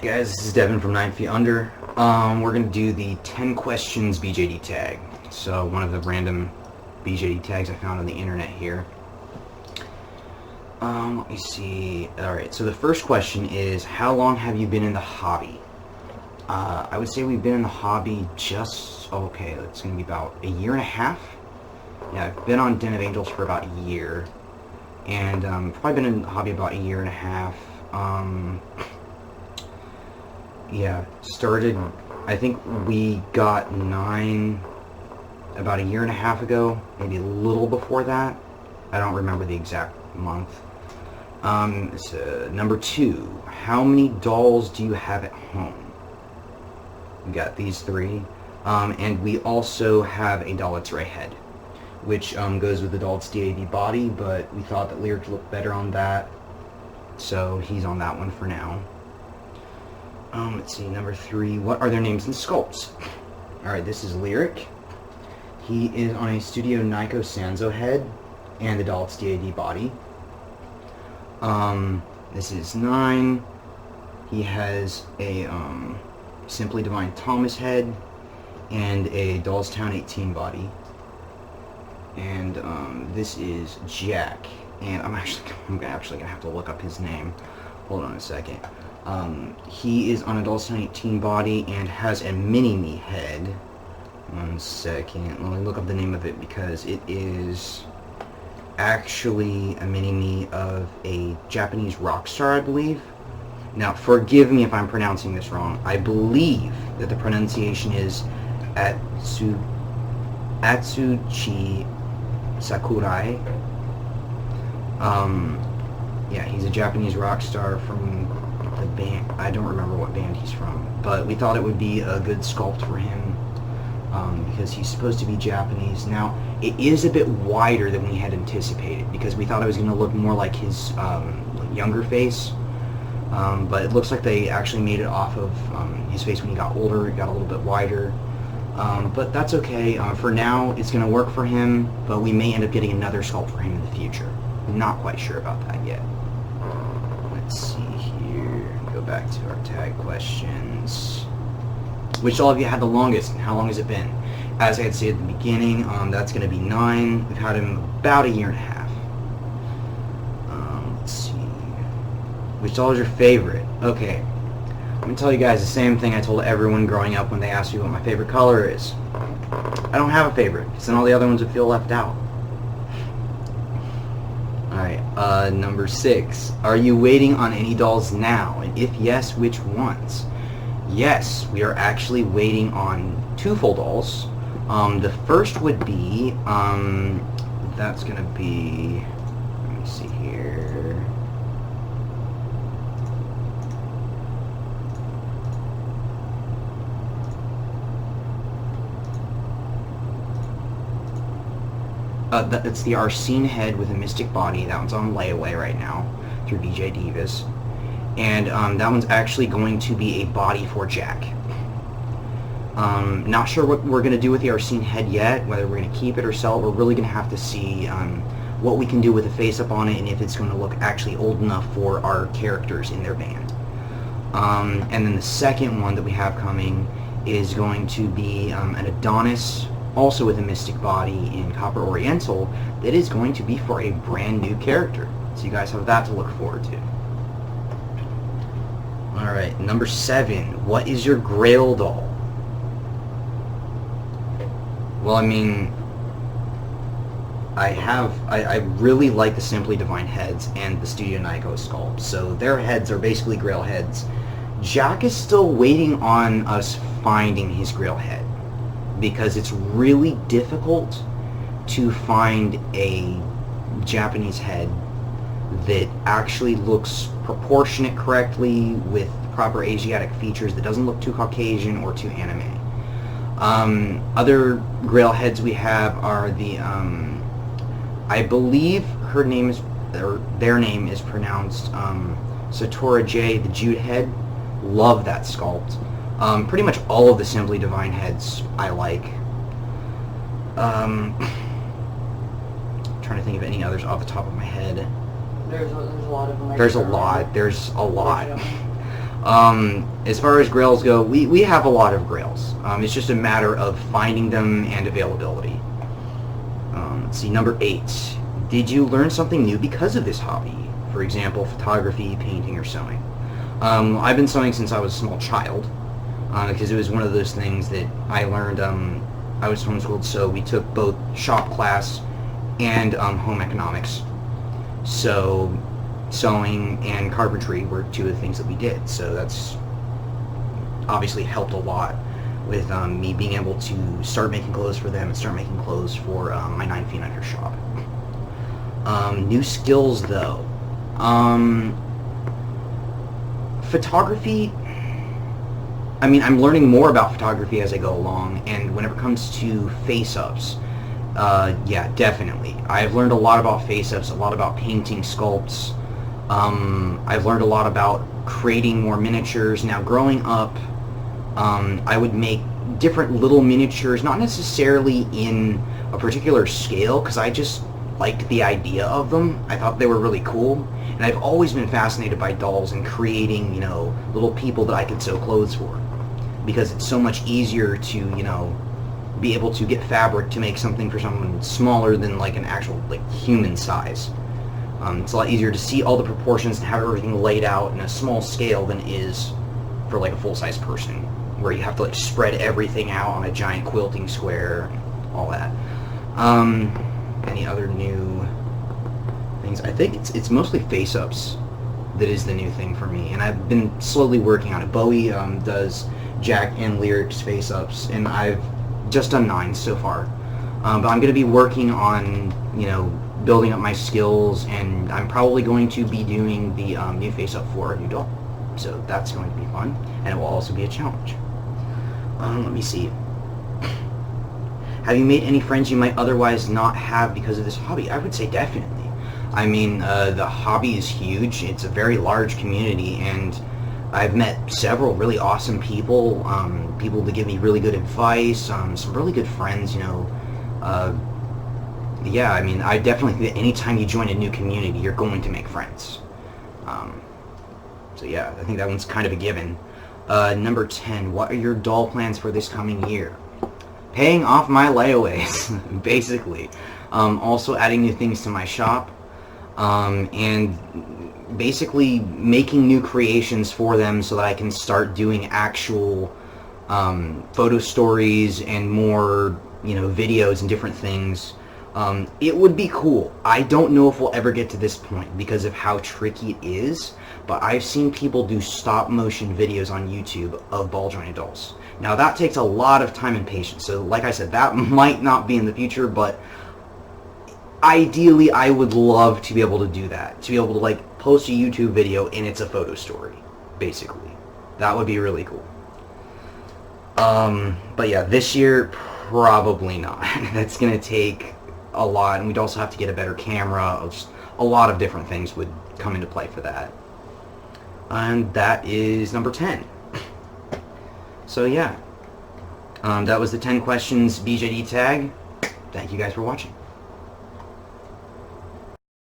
Guys, this is Devin from NineFtUnder. We're going to do the 10 questions BJD tag. So one of the random BJD tags I found on the internet here. Let me see. Alright, so the first question is, how long have you been in the hobby? I would say we've been in the hobby just, okay, it's going to be about a year and a half. Yeah, I've been on Den of Angels for about a year. And probably been in the hobby about a year and a half. Yeah, started, I think we got Nine about a year and a half ago, maybe a little before that. I don't remember the exact month. So, number 2, how many dolls do you have at home? We got these 3. And we also have a doll that's right head, which goes with the doll that's DAV body, but we thought that Lyric looked better on that, so he's on that one for now. Let's see, number 3, what are their names and sculpts? Alright, this is Lyric. He is on a Studio Nyko Sanzo head, and the doll that's DAV body. This is Nine. He has a Simply Divine Thomas head, and a Dollstown 18 body. And this is Jack, and I'm actually gonna have to look up his name. Hold on a second. He is on a Dollstown 18 body and has a mini-me head. One second, let me look up the name of it because it is actually a mini-me of a Japanese rock star, I believe. Now, forgive me if I'm pronouncing this wrong. I believe that the pronunciation is Atsuchi Sakurai. Yeah, he's a Japanese rock star from the band. I don't remember what band he's from, but we thought it would be a good sculpt for him because he's supposed to be Japanese. Now, it is a bit wider than we had anticipated because we thought it was going to look more like his younger face, but it looks like they actually made it off of his face when he got older. It got a little bit wider. But that's okay. For now, it's going to work for him, but we may end up getting another sculpt for him in the future. I'm not quite sure about that yet. Let's see here. Go back to our tag questions. Which all of you had the longest, and how long has it been? As I had said at the beginning, that's going to be Nine. We've had him about a year and a half. Let's see. Which doll is your favorite? Okay. I'm going to tell you guys the same thing I told everyone growing up when they asked me what my favorite color is. I don't have a favorite, because then all the other ones would feel left out. Alright, number 6. Are you waiting on any dolls now? And if yes, which ones? Yes, we are actually waiting on 2 full dolls. The first would be, that's going to be, let me see here. It's the Arsene head with a mystic body. That one's on layaway right now through BJ Divas. And that one's actually going to be a body for Jack. Not sure what we're going to do with the Arsene head yet, whether we're going to keep it or sell it. We're really going to have to see what we can do with the face up on it and if it's going to look actually old enough for our characters in their band. And then the second one that we have coming is going to be an Adonis, also with a mystic body in Copper Oriental, that is going to be for a brand new character. So you guys have that to look forward to. Alright, number 7. What is your Grail doll? Well, I mean, I really like the Simply Divine heads and the Studio Nyko sculpt, so their heads are basically Grail heads. Jack is still waiting on us finding his Grail head, because it's really difficult to find a Japanese head that actually looks proportionate correctly with proper Asiatic features, that doesn't look too Caucasian or too anime. Other Grail heads we have are the, I believe her name is, or their name is pronounced Satora J, the Jude head. Love that sculpt. Pretty much all of the Simply Divine heads I like. Trying to think of any others off the top of my head. There's a lot of them. There's a lot. As far as grails go, we have a lot of grails. It's just a matter of finding them and availability. Let's see, number 8. Did you learn something new because of this hobby? For example, photography, painting, or sewing. I've been sewing since I was a small child, because it was one of those things that I learned. I was homeschooled, so we took both shop class and home economics. So sewing and carpentry were two of the things that we did. So that's obviously helped a lot with me being able to start making clothes for them and start making clothes for my NineFtUnder shop. New skills, though. Photography, I mean, I'm learning more about photography as I go along, and whenever it comes to face-ups, yeah, definitely. I've learned a lot about face-ups, a lot about painting sculpts. I've learned a lot about creating more miniatures. Now, growing up, I would make different little miniatures, not necessarily in a particular scale, because I just liked the idea of them. I thought they were really cool, and I've always been fascinated by dolls and creating, you know, little people that I could sew clothes for, because it's so much easier to, you know, be able to get fabric to make something for someone smaller than like an actual like human size. It's a lot easier to see all the proportions and have everything laid out in a small scale than it is for like a full-size person, where you have to like spread everything out on a giant quilting square, all that. Any other new things? I think it's mostly face-ups that is the new thing for me, and I've been slowly working on it. Bowie does Jack and Lyric's face-ups, and I've just done 9 so far. But I'm going to be working on, you know, building up my skills, and I'm probably going to be doing the new face-up for a new doll. So that's going to be fun, and it will also be a challenge. Let me see. Have you made any friends you might otherwise not have because of this hobby? I would say definitely. I mean, the hobby is huge. It's a very large community, and I've met several really awesome people, people that give me really good advice, some really good friends, you know. Yeah, I mean, I definitely think that anytime you join a new community, you're going to make friends. So yeah, I think that one's kind of a given. Number 10, what are your doll plans for this coming year? Paying off my layaways, basically. Also adding new things to my shop, and basically making new creations for them so that I can start doing actual photo stories and more, you know, videos and different things. It would be cool. I don't know if we'll ever get to this point because of how tricky it is, but I've seen people do stop-motion videos on YouTube of ball-jointed dolls. Now, that takes a lot of time and patience, so like I said, that might not be in the future, but ideally, I would love to be able to do that, to be able to, like, post a YouTube video and it's a photo story, basically. That would be really cool. But yeah, this year, probably not. That's going to take a lot, and we'd also have to get a better camera. Just a lot of different things would come into play for that. And that is number 10. So yeah, that was the 10 questions BJD tag. Thank you guys for watching.